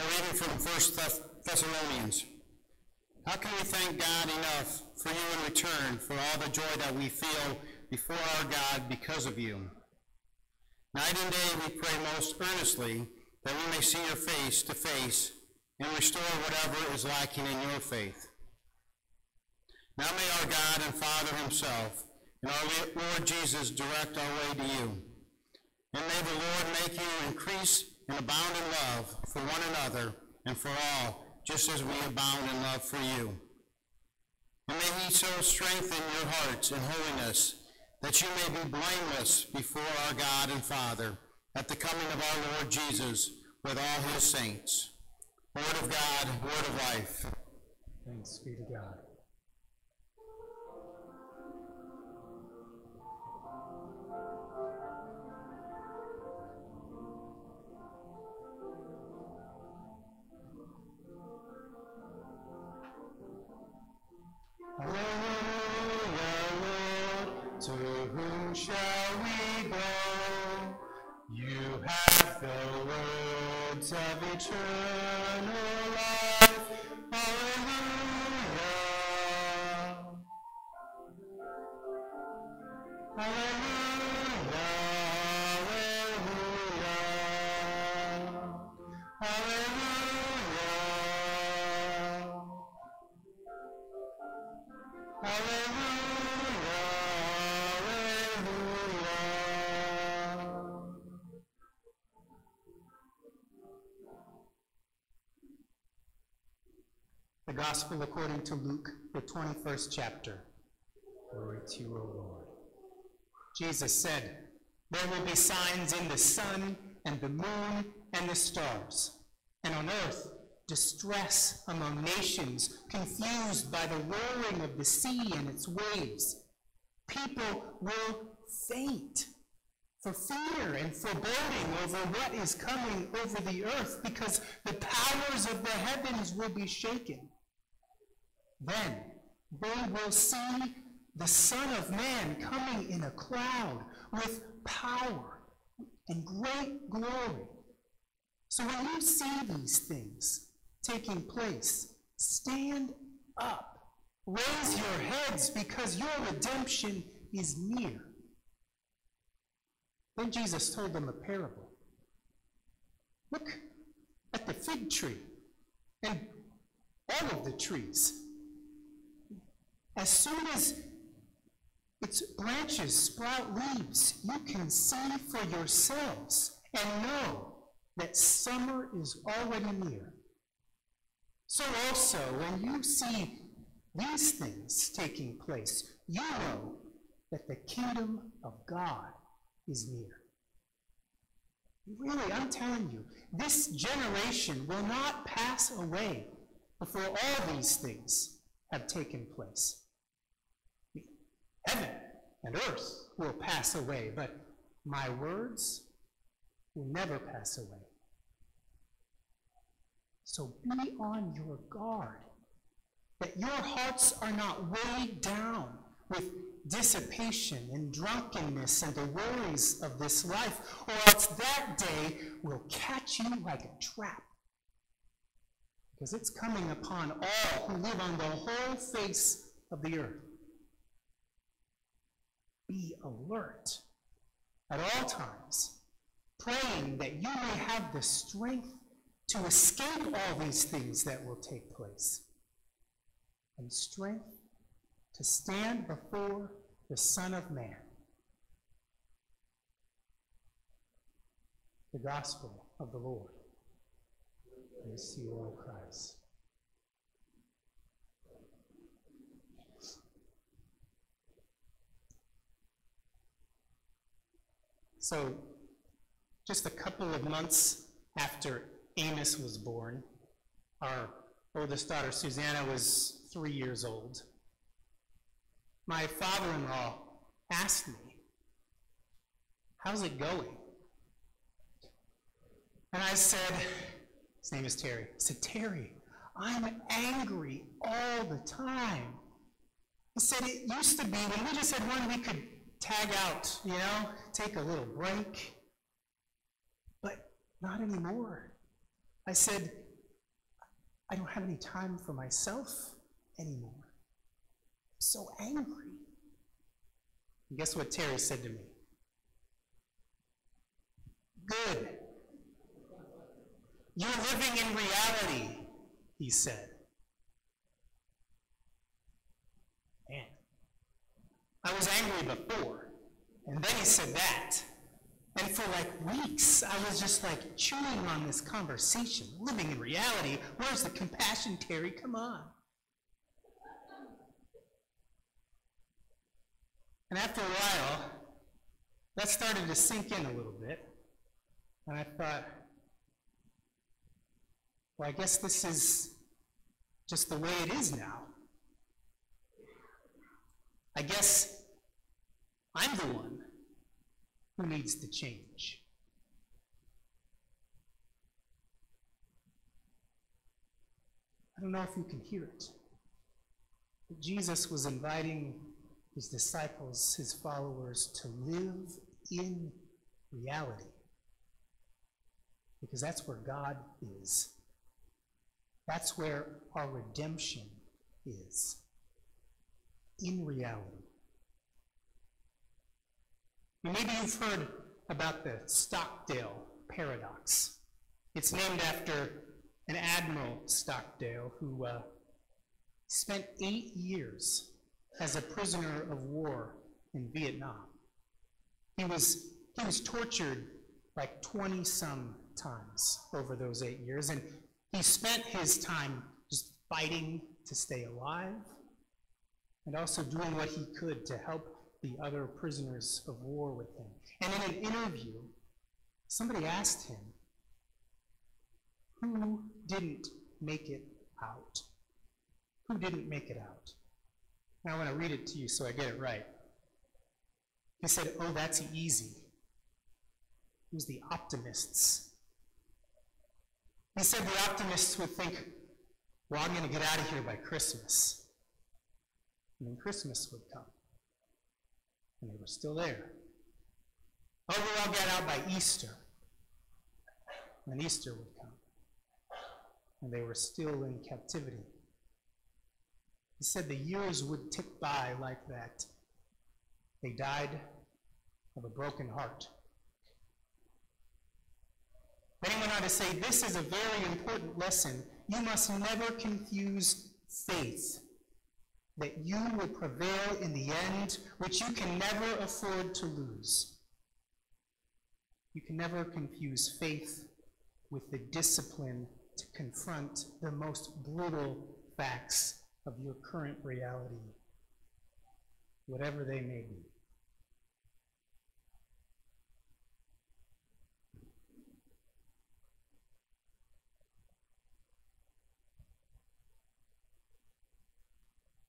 A reading from 1 Thessalonians. How can we thank God enough for you in return for all the joy that we feel before our God because of you? Night and day we pray most earnestly that we may see your face to face and restore whatever is lacking in your faith. Now may our God and Father himself and our Lord Jesus direct our way to you. And may the Lord make you increase and abound in love for one another and for all, just as we abound in love for you. And may he so strengthen your hearts in holiness, that you may be blameless before our God and Father at the coming of our Lord Jesus with all his saints. Word of God, word of life. Thanks be to God. To whom shall we go? You have the words of eternal life. Hallelujah. Hallelujah. Hallelujah. Hallelujah. Hallelujah. The Gospel according to Luke, the 21st chapter. Glory to you, O Lord. Jesus said, "There will be signs in the sun and the moon and the stars, and on earth distress among nations, confused by the roaring of the sea and its waves. People will faint for fear and foreboding over what is coming over the earth, because the powers of the heavens will be shaken. Then they will see the Son of Man coming in a cloud with power and great glory. So when you see these things taking place, stand up, raise your heads, because your redemption is near." Then Jesus told them a parable. "Look at the fig tree and all of the trees. As soon as its branches sprout leaves, you can see for yourselves and know that summer is already near. So also, when you see these things taking place, you know that the kingdom of God is near." Really, I'm telling you, this generation will not pass away before all these things have taken place. Heaven and earth will pass away, but my words will never pass away. So be on your guard, that your hearts are not weighed down with dissipation and drunkenness and the worries of this life, or else that day will catch you like a trap. Because it's coming upon all who live on the whole face of the earth. Be alert at all times, praying that you may have the strength to escape all these things that will take place, and strength to stand before the Son of Man. The Gospel of the Lord. Praise to you, O Christ. So, just a couple of months after Amos was born, our oldest daughter, Susanna, was 3 years old. My father-in-law asked me, "How's it going?" And I said, his name is Terry. I said, "Terry, I'm angry all the time." He said, "It used to be when we just had one, we could tag out, take a little break. But not anymore." I said, I don't have any time for myself anymore. I'm so angry. And guess what Terry said to me? Good. You're living in reality, he said. Man, I was angry before, and then he said that. And for like weeks, I was just like chewing on this conversation, living in reality. Where's the compassion, Terry? Come on. And after a while, that started to sink in a little bit. And I thought, well, I guess this is just the way it is now. I guess I'm the one who needs to change. I don't know if you can hear it, but Jesus was inviting his disciples, his followers, to live in reality. Because that's where God is. That's where our redemption is. In reality. Maybe you've heard about the Stockdale paradox. It's named after an Admiral Stockdale who spent 8 years as a prisoner of war in Vietnam. He was tortured like 20-some times over those 8 years, and he spent his time just fighting to stay alive and also doing what he could to help the other prisoners of war with him. And in an interview, somebody asked him, who didn't make it out? Who didn't make it out? Now I want to read it to you so I get it right. He said, oh, that's easy. It was the optimists. He said the optimists would think, well, I'm going to get out of here by Christmas. And then Christmas would come. And they were still there. Oh, well, I'll get out by Easter. And Easter would come. And they were still in captivity. He said the years would tick by like that. They died of a broken heart. Then he went on to say, this is a very important lesson. You must never confuse faith, that you will prevail in the end, which you can never afford to lose. You can never confuse faith with the discipline to confront the most brutal facts of your current reality, whatever they may be.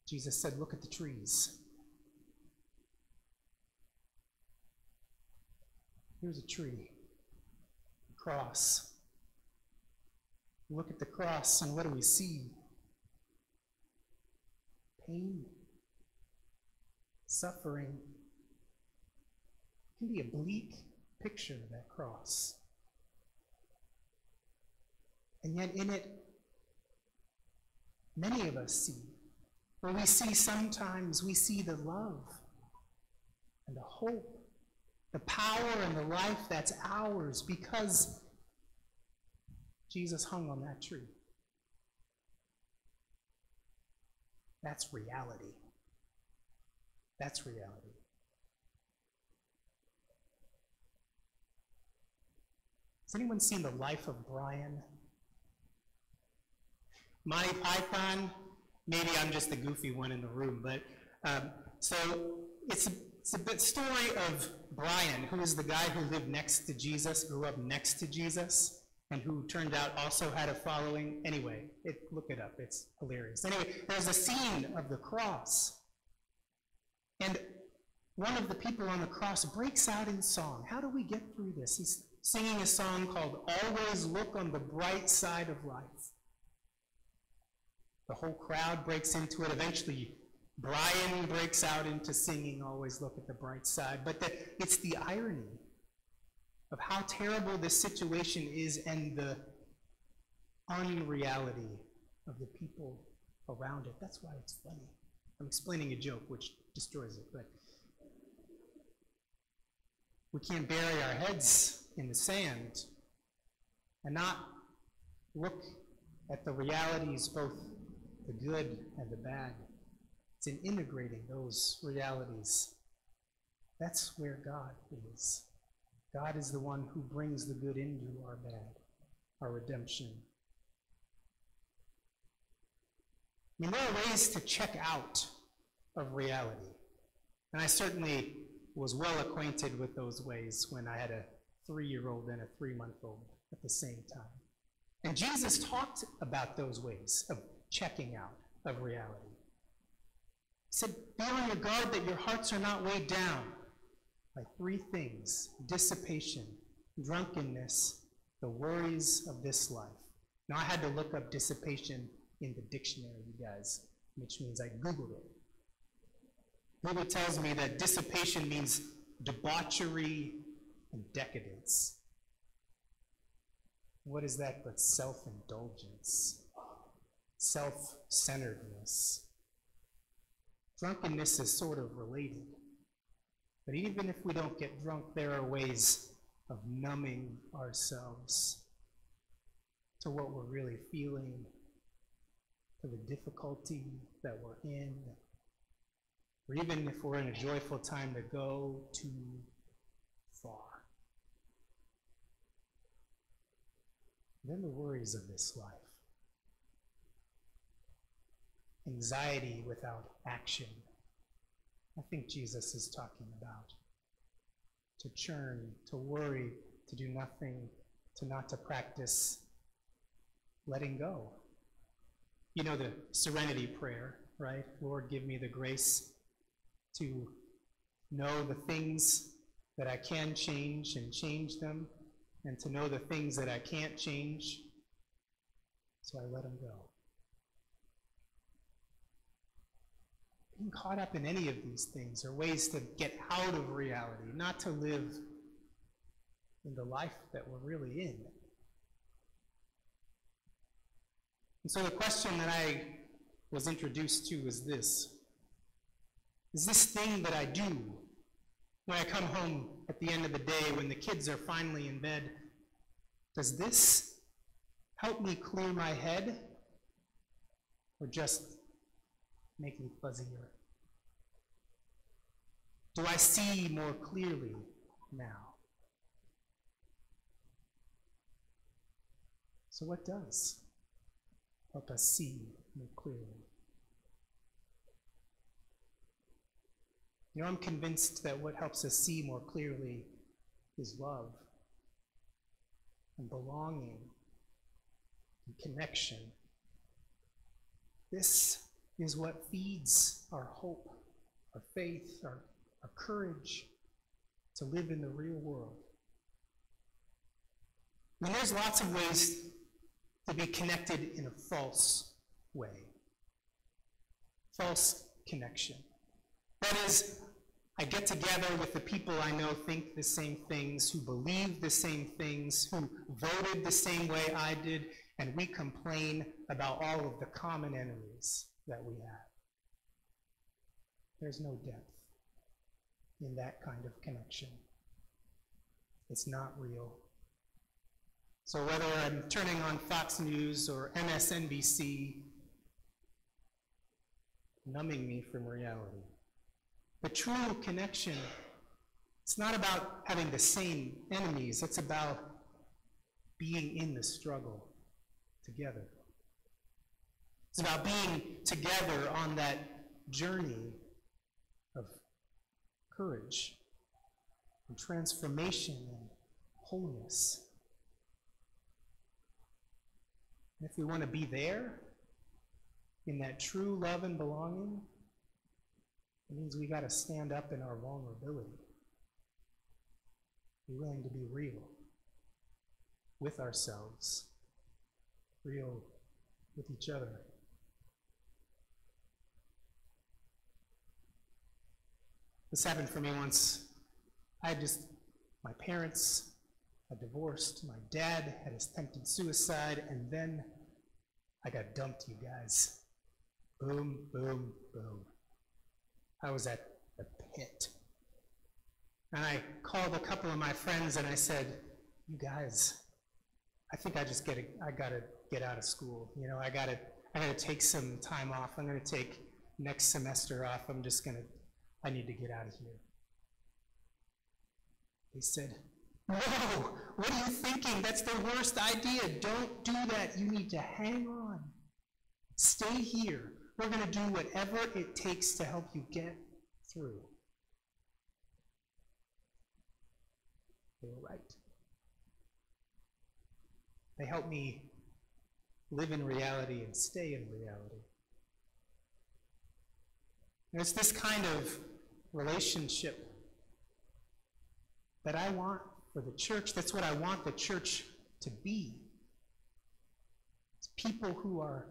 Jesus said, look at the trees. Here's a tree, a cross. Look at the cross, and what do we see? Pain, suffering. It can be a bleak picture of that cross. And yet in it, many of us see, or we see sometimes, we see the love and the hope, the power and the life that's ours because Jesus hung on that tree. That's reality. That's reality. Has anyone seen The Life of Brian? Monty Python? Maybe I'm just the goofy one in the room, but so it's a bit story of Brian, who is the guy who lived next to Jesus, grew up next to Jesus, and who turned out also had a following. Anyway, look it up. It's hilarious. Anyway, there's a scene of the cross, and one of the people on the cross breaks out in song. How do we get through this? He's singing a song called Always Look on the Bright Side of Life. The whole crowd breaks into it. Eventually, Brian breaks out into singing Always Look at the Bright Side. But it's the irony of how terrible this situation is and the unreality of the people around it. That's why it's funny. I'm explaining a joke, which destroys it, but we can't bury our heads in the sand and not look at the realities, both the good and the bad. It's in integrating those realities. That's where God is. God is the one who brings the good into our bad, our redemption. I mean, there are ways to check out of reality. And I certainly was well acquainted with those ways when I had a 3-year-old and a 3-month-old at the same time. And Jesus talked about those ways of checking out of reality. He said, be on your guard that your hearts are not weighed down by 3 things: dissipation, drunkenness, the worries of this life. Now, I had to look up dissipation in the dictionary, you guys, which means I Googled it. Google tells me that dissipation means debauchery and decadence. What is that but self-indulgence, self-centeredness? Drunkenness is sort of related. But even if we don't get drunk, there are ways of numbing ourselves to what we're really feeling, to the difficulty that we're in, or even if we're in a joyful time, to go too far. Then the worries of this life. Anxiety without action. I think Jesus is talking about. To churn, to worry, to do nothing, to not to practice letting go. You know the serenity prayer, right? Lord, give me the grace to know the things that I can change and change them, and to know the things that I can't change, so I let them go. Being caught up in any of these things are ways to get out of reality, not to live in the life that we're really in. And so the question that I was introduced to is this: is this thing that I do when I come home at the end of the day, when the kids are finally in bed, does this help me clear my head, or just make me fuzzier? Do I see more clearly now? So what does help us see more clearly? You know, I'm convinced that what helps us see more clearly is love and belonging and connection. This is what feeds our hope, our faith, our courage to live in the real world. I mean, there's lots of ways to be connected in a false way. False connection. That is, I get together with the people I know think the same things, who believe the same things, who voted the same way I did, and we complain about all of the common enemies that we have. There's no depth in that kind of connection. It's not real. So whether I'm turning on Fox News or MSNBC, numbing me from reality. The true connection, it's not about having the same enemies, it's about being in the struggle together. It's about being together on that journey of courage and transformation and wholeness. And if we want to be there, in that true love and belonging, it means we got to stand up in our vulnerability. Be willing to be real with ourselves, real with each other. This happened for me once. My parents had divorced, my dad had attempted suicide, and then I got dumped, you guys. Boom, boom, boom. I was at the pit. And I called a couple of my friends and I said, you guys, I think I gotta get out of school. You know, I gotta take some time off. I'm gonna take next semester off. I need to get out of here. They said, no, what are you thinking? That's the worst idea. Don't do that. You need to hang on. Stay here. We're gonna do whatever it takes to help you get through. They were right. They helped me live in reality and stay in reality. And it's this kind of relationship that I want for the church. That's what I want the church to be. It's people who are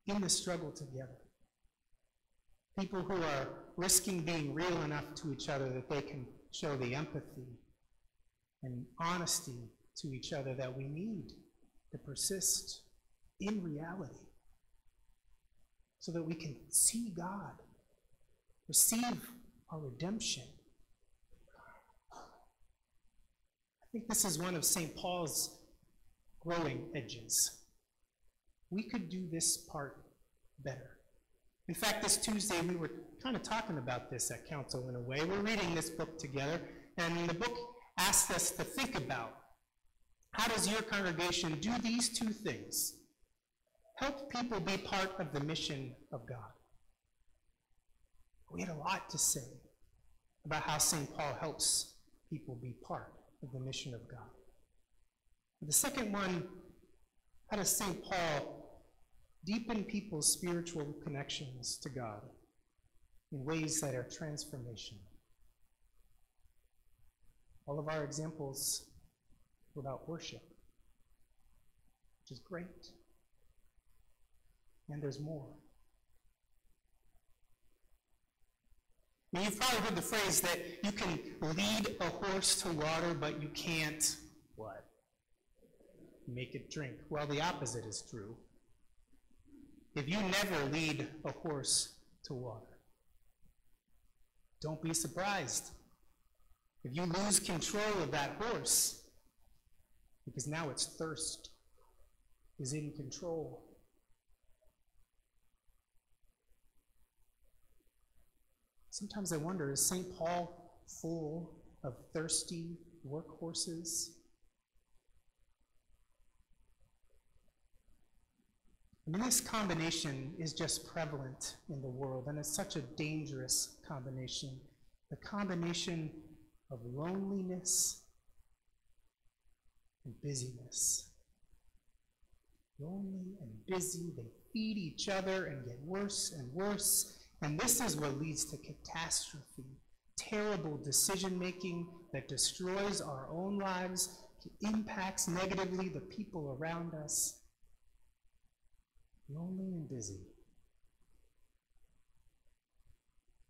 in the struggle together. People who are risking being real enough to each other that they can show the empathy and honesty to each other that we need to persist in reality so that we can see God, receive our redemption. I think this is one of St. Paul's growing edges. We could do this part better. In fact, this Tuesday we were kind of talking about this at council in a way. We're reading this book together, and the book asks us to think about, how does your congregation do these two things? Help people be part of the mission of God. We had a lot to say about how St. Paul helps people be part of the mission of God. The second one, how does St. Paul deepen people's spiritual connections to God in ways that are transformational? All of our examples were about worship, which is great. And there's more. Now, you've probably heard the phrase that you can lead a horse to water, but you can't, what? Make it drink. Well, the opposite is true. If you never lead a horse to water, don't be surprised if you lose control of that horse, because now its thirst is in control. Sometimes I wonder, is St. Paul full of thirsty workhorses? I mean, this combination is just prevalent in the world, and it's such a dangerous combination. The combination of loneliness and busyness. Lonely and busy, they feed each other and get worse and worse. And this is what leads to catastrophe, terrible decision-making that destroys our own lives, impacts negatively the people around us. Lonely and busy.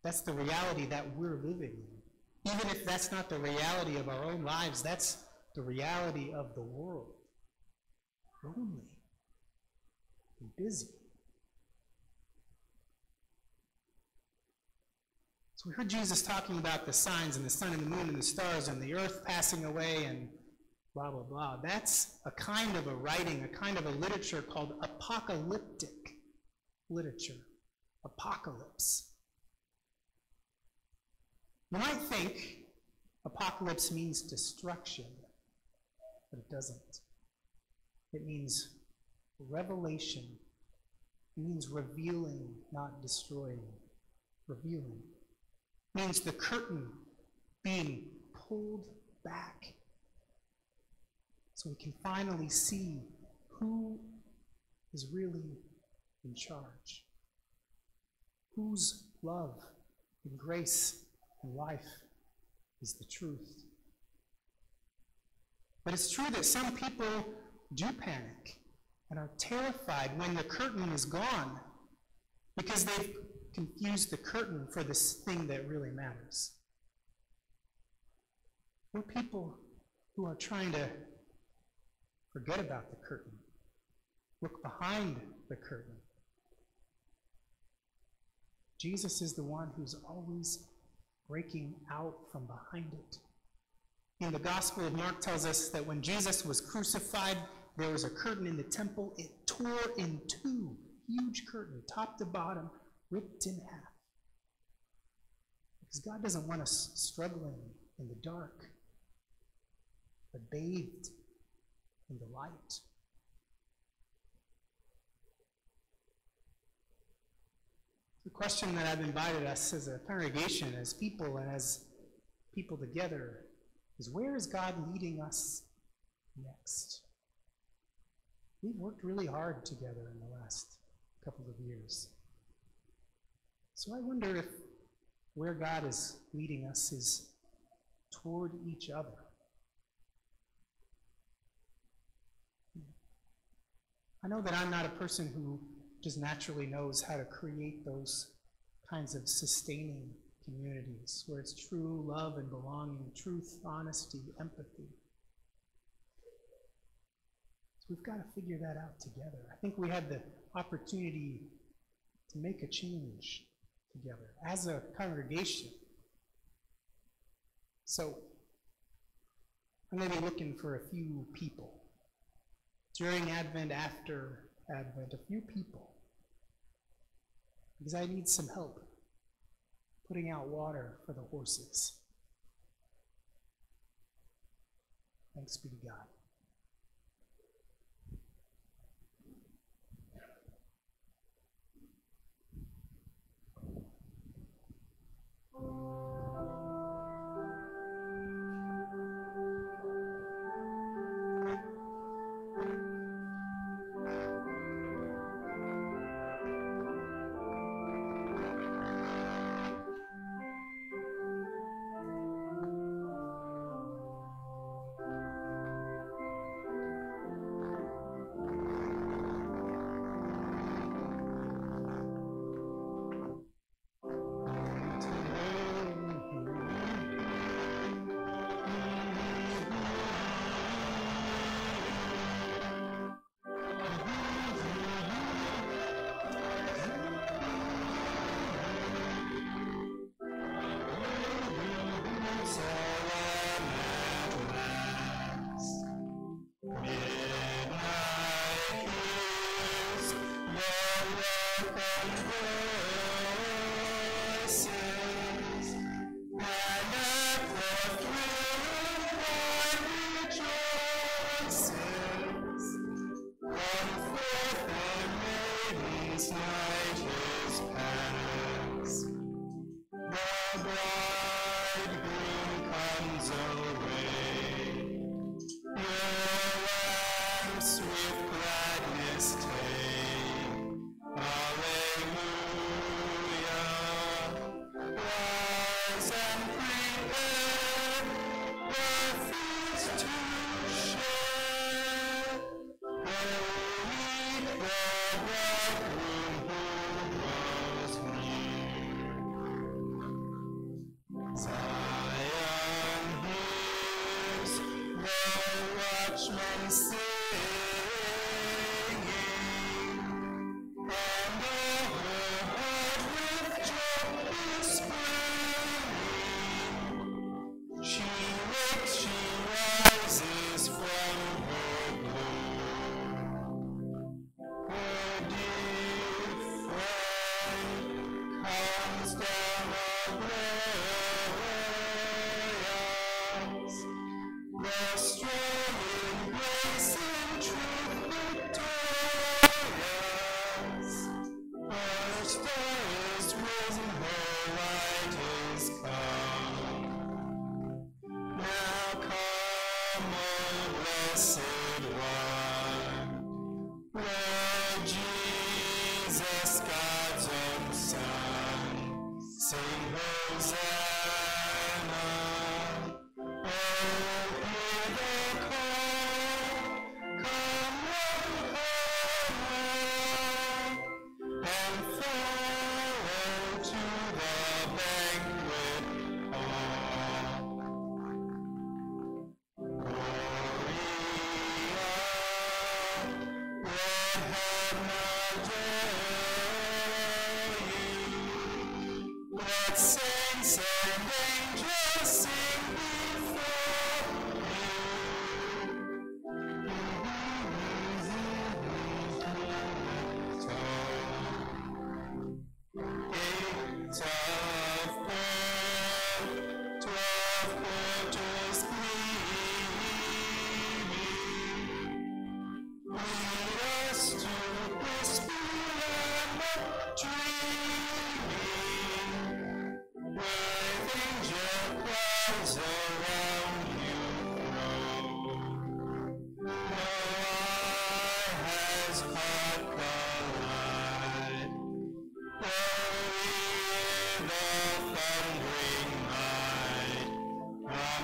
That's the reality that we're living in. Even if that's not the reality of our own lives, that's the reality of the world. Lonely and busy. So we heard Jesus talking about the signs and the sun and the moon and the stars and the earth passing away and blah, blah, blah. That's a kind of a writing, a kind of a literature called apocalyptic literature. Apocalypse. You might think apocalypse means destruction, but it doesn't. It means revelation. It means revealing, not destroying. Revealing. It means the curtain being pulled back so we can finally see who is really in charge. Whose love and grace and life is the truth. But it's true that some people do panic and are terrified when the curtain is gone because they've confused the curtain for this thing that really matters. We're people who are trying to forget about the curtain look behind the curtain. Jesus is the one who's always breaking out from behind it. In the Gospel of Mark tells us that when Jesus was crucified, there was a curtain in the temple. It tore in two, huge curtain, top to bottom, ripped in half. Because God doesn't want us struggling in the dark, but bathed in the light. The question that I've invited us as a congregation, as people, and as people together is, where is God leading us next? We've worked really hard together in the last couple of years. So I wonder if where God is leading us is toward each other. I know that I'm not a person who just naturally knows how to create those kinds of sustaining communities where it's true love and belonging, truth, honesty, empathy. So we've got to figure that out together. I think we have the opportunity to make a change together as a congregation. So I'm going to be looking for a few people. During Advent, after Advent, a few people. Because I need some help putting out water for the horses. Thanks be to God.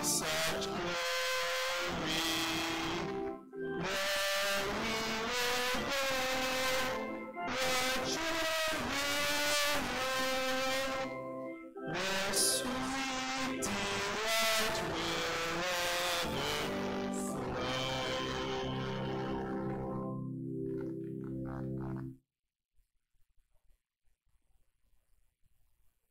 such glory. There we will go, what joy will know, their sweet delight will ever flow.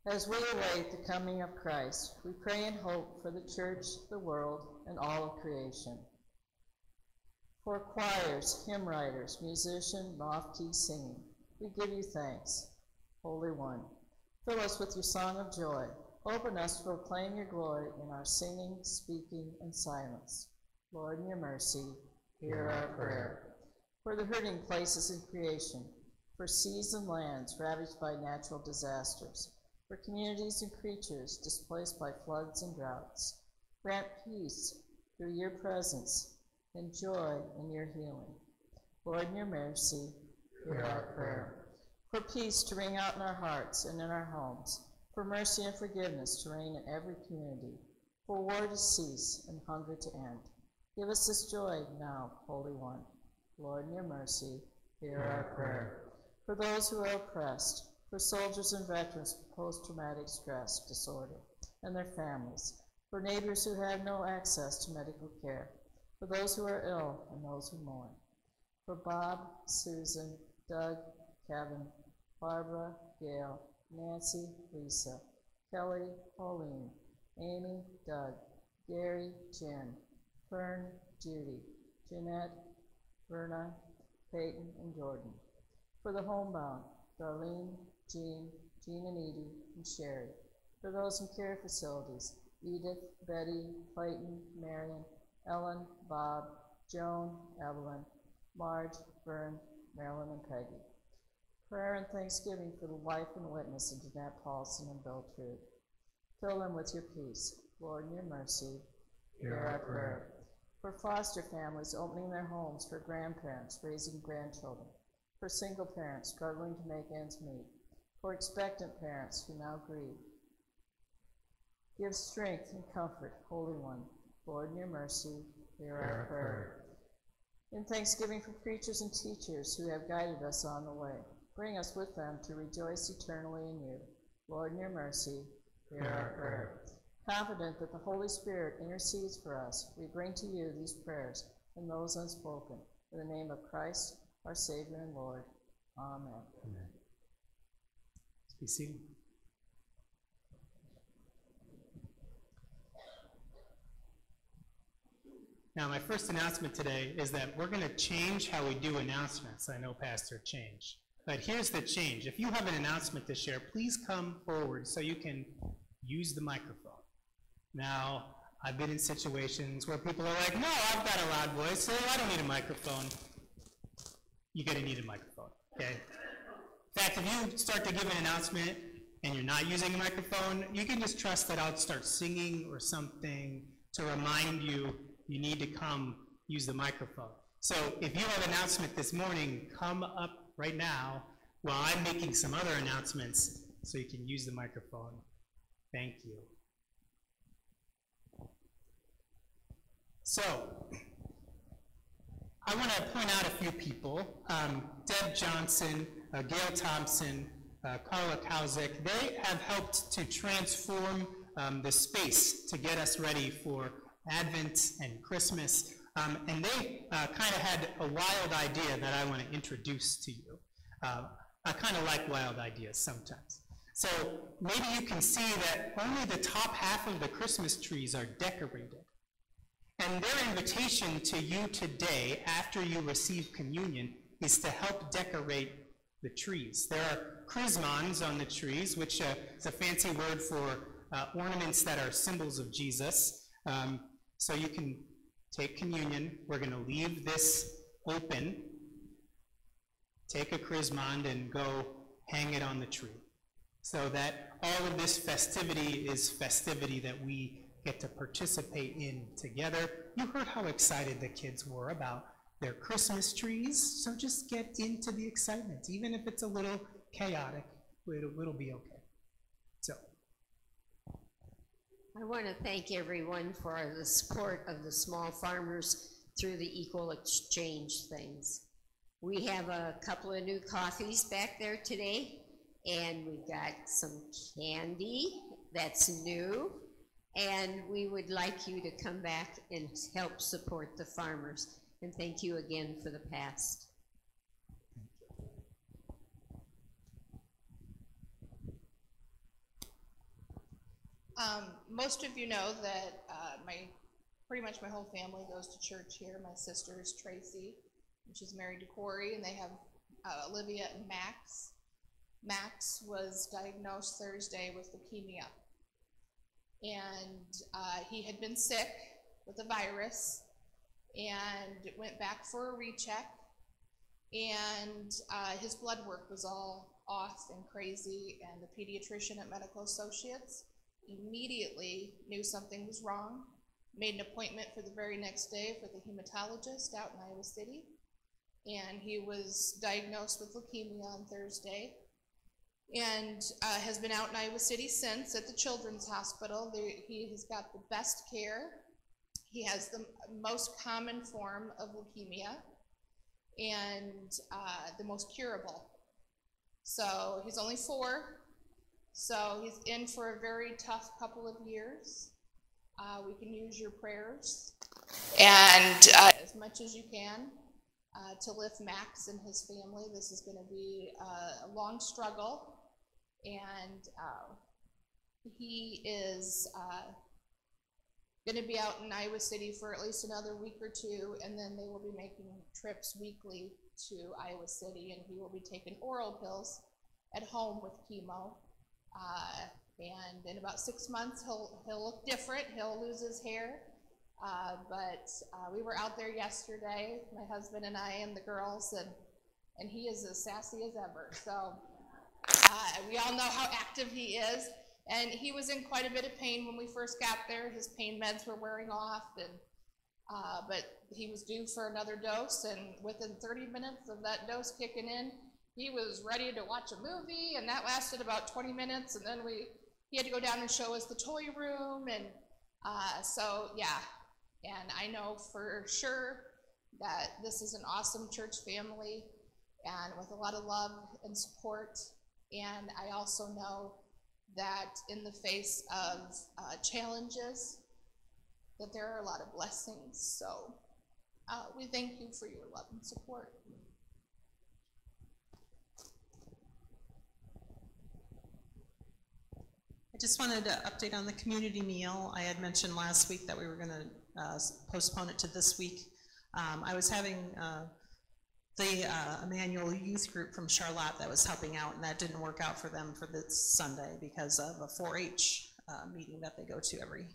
As we await the coming of Christ, we pray and hope for the church, the world, and all of creation. For choirs, hymn writers, musicians, off-key singing, we give you thanks, Holy One. Fill us with your song of joy. Open us to proclaim your glory in our singing, speaking, and silence. Lord, in your mercy, hear our prayer. For the hurting places in creation, for seas and lands ravaged by natural disasters, for communities and creatures displaced by floods and droughts, grant peace through your presence and joy in your healing. Lord, in your mercy, hear our prayer. For peace to ring out in our hearts and in our homes, for mercy and forgiveness to reign in every community, for war to cease and hunger to end. Give us this joy now, Holy One. Lord, in your mercy, hear our prayer. For those who are oppressed, for soldiers and veterans with post-traumatic stress disorder and their families, for neighbors who have no access to medical care, for those who are ill and those who mourn, for Bob, Susan, Doug, Kevin, Barbara, Gail, Nancy, Lisa, Kelly, Pauline, Amy, Doug, Gary, Jen, Fern, Judy, Jeanette, Verna, Peyton, and Jordan, for the homebound, Darlene, Jean and Edie, and Sherry, for those in care facilities, Edith, Betty, Clayton, Marion, Ellen, Bob, Joan, Evelyn, Marge, Vern, Marilyn, and Peggy. Prayer and thanksgiving for the life and witness of Jeanette Paulson and Bill Trude. Fill them with your peace. Lord, in your mercy, hear our prayer. For foster families opening their homes for grandparents raising grandchildren, for single parents struggling to make ends meet, for expectant parents who now grieve. Give strength and comfort, Holy One. Lord, in your mercy, hear our prayer. In thanksgiving for preachers and teachers who have guided us on the way, bring us with them to rejoice eternally in you. Lord, in your mercy, hear our prayer. Confident that the Holy Spirit intercedes for us, we bring to you these prayers and those unspoken. In the name of Christ, our Savior and Lord. Amen. Amen. Let's be seated. Now, my first announcement today is that we're going to change how we do announcements. I know Pastor changed. But here's the change. If you have an announcement to share, please come forward so you can use the microphone. Now, I've been in situations where people are like, no, I've got a loud voice, so I don't need a microphone. You're going to need a microphone, okay? In fact, if you start to give an announcement and you're not using a microphone, you can just trust that I'll start singing or something to remind you you need to come use the microphone. So if you have an announcement this morning, come up right now while I'm making some other announcements so you can use the microphone. Thank you. So, I want to point out a few people. Deb Johnson, Gail Thompson, Carla Kauzik, they have helped to transform the space to get us ready for Advent and Christmas. And they kind of had a wild idea that I want to introduce to you. I kind of like wild ideas sometimes. So maybe you can see that only the top half of the Christmas trees are decorated. And their invitation to you today, after you receive communion, is to help decorate the trees. There are chrismons on the trees, which is a fancy word for ornaments that are symbols of Jesus. So you can take communion. We're going to leave this open. Take a chrismon and go hang it on the tree. So that all of this festivity is festivity that we get to participate in together. You heard how excited the kids were about their Christmas trees, so just get into the excitement. Even if it's a little chaotic, it'll be okay. So, I want to thank everyone for the support of the small farmers through the equal exchange things. We have a couple of new coffees back there today, and we've got some candy that's new, and we would like you to come back and help support the farmers. And thank you again for the past. Most of you know that pretty much my whole family goes to church here. My sister is Tracy, and she's married to Corey, and they have Olivia and Max. Max was diagnosed Thursday with leukemia, and he had been sick with a virus and went back for a recheck, and his blood work was all off and crazy, and the pediatrician at Medical Associates immediately knew something was wrong, made an appointment for the very next day for the hematologist out in Iowa City, and he was diagnosed with leukemia on Thursday, and has been out in Iowa City since at the Children's Hospital. He has got the best care. He has the most common form of leukemia and the most curable. So he's only 4. So he's in for a very tough couple of years. We can use your prayers and as much as you can to lift Max and his family. This is going to be a long struggle, and he is going to be out in Iowa City for at least another week or 2, and then they will be making trips weekly to Iowa City, and he will be taking oral pills at home with chemo. And in about 6 months, he'll look different. He'll lose his hair. But we were out there yesterday, my husband and I and the girls, and he is as sassy as ever. So we all know how active he is. And he was in quite a bit of pain when we first got there. His pain meds were wearing off, and but he was due for another dose. And within 30 minutes of that dose kicking in, he was ready to watch a movie, and that lasted about 20 minutes, and then he had to go down and show us the toy room, and so, yeah. And I know for sure that this is an awesome church family, and with a lot of love and support, and I also know that in the face of challenges, that there are a lot of blessings, so we thank you for your love and support. I just wanted to update on the community meal. I had mentioned last week that we were going to postpone it to this week. I was having the Emmanuel Youth Group from Charlotte that was helping out, and that didn't work out for them for this Sunday because of a 4-H meeting that they go to every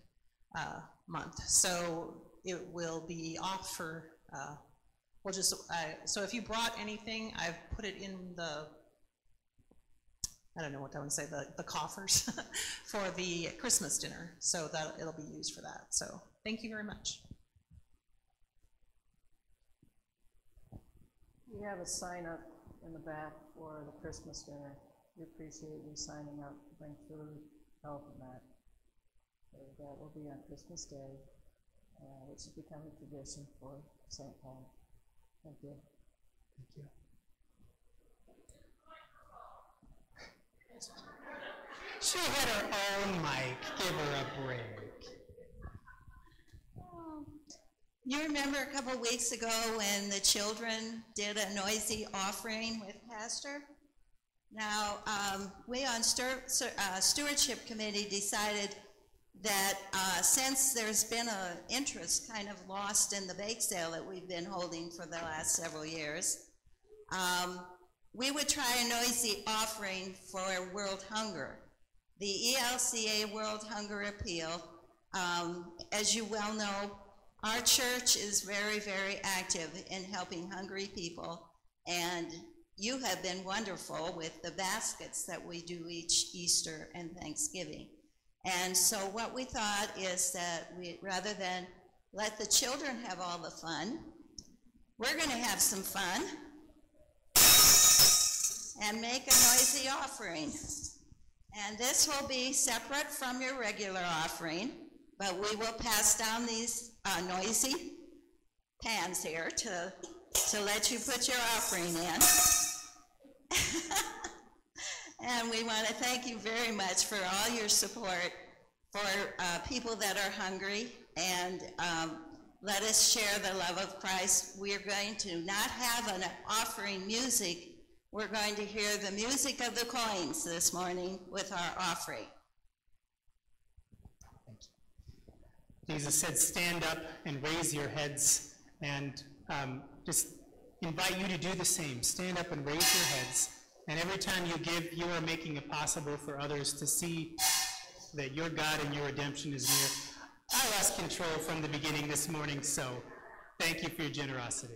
month. So it will be off for, so if you brought anything, I've put it in the, I don't know what I want to say, the coffers for the Christmas dinner, so that it'll be used for that. So thank you very much. We have a sign up in the back for the Christmas dinner. We appreciate you signing up to bring food, help, and that. So that will be on Christmas Day, which has become a tradition for St. Paul. Thank you. Thank you. She had her own mic. Give her a break. You remember a couple weeks ago when the children did a noisy offering with Pastor? Now, we on Stewardship Committee decided that since there's been an interest kind of lost in the bake sale that we've been holding for the last several years, we would try a noisy offering for World Hunger. The ELCA World Hunger Appeal, as you well know, our church is very, very active in helping hungry people, and you have been wonderful with the baskets that we do each Easter and Thanksgiving. And so what we thought is that rather than let the children have all the fun, we're going to have some fun and make a noisy offering. And this will be separate from your regular offering, but we will pass down these noisy pans here to let you put your offering in. And we want to thank you very much for all your support for people that are hungry, and let us share the love of Christ. We are going to not have an offering music. We're going to hear the music of the coins this morning with our offering. Jesus said, stand up and raise your heads, and just invite you to do the same. Stand up and raise your heads, and every time you give, you are making it possible for others to see that your God and your redemption is near. I lost control from the beginning this morning, so thank you for your generosity.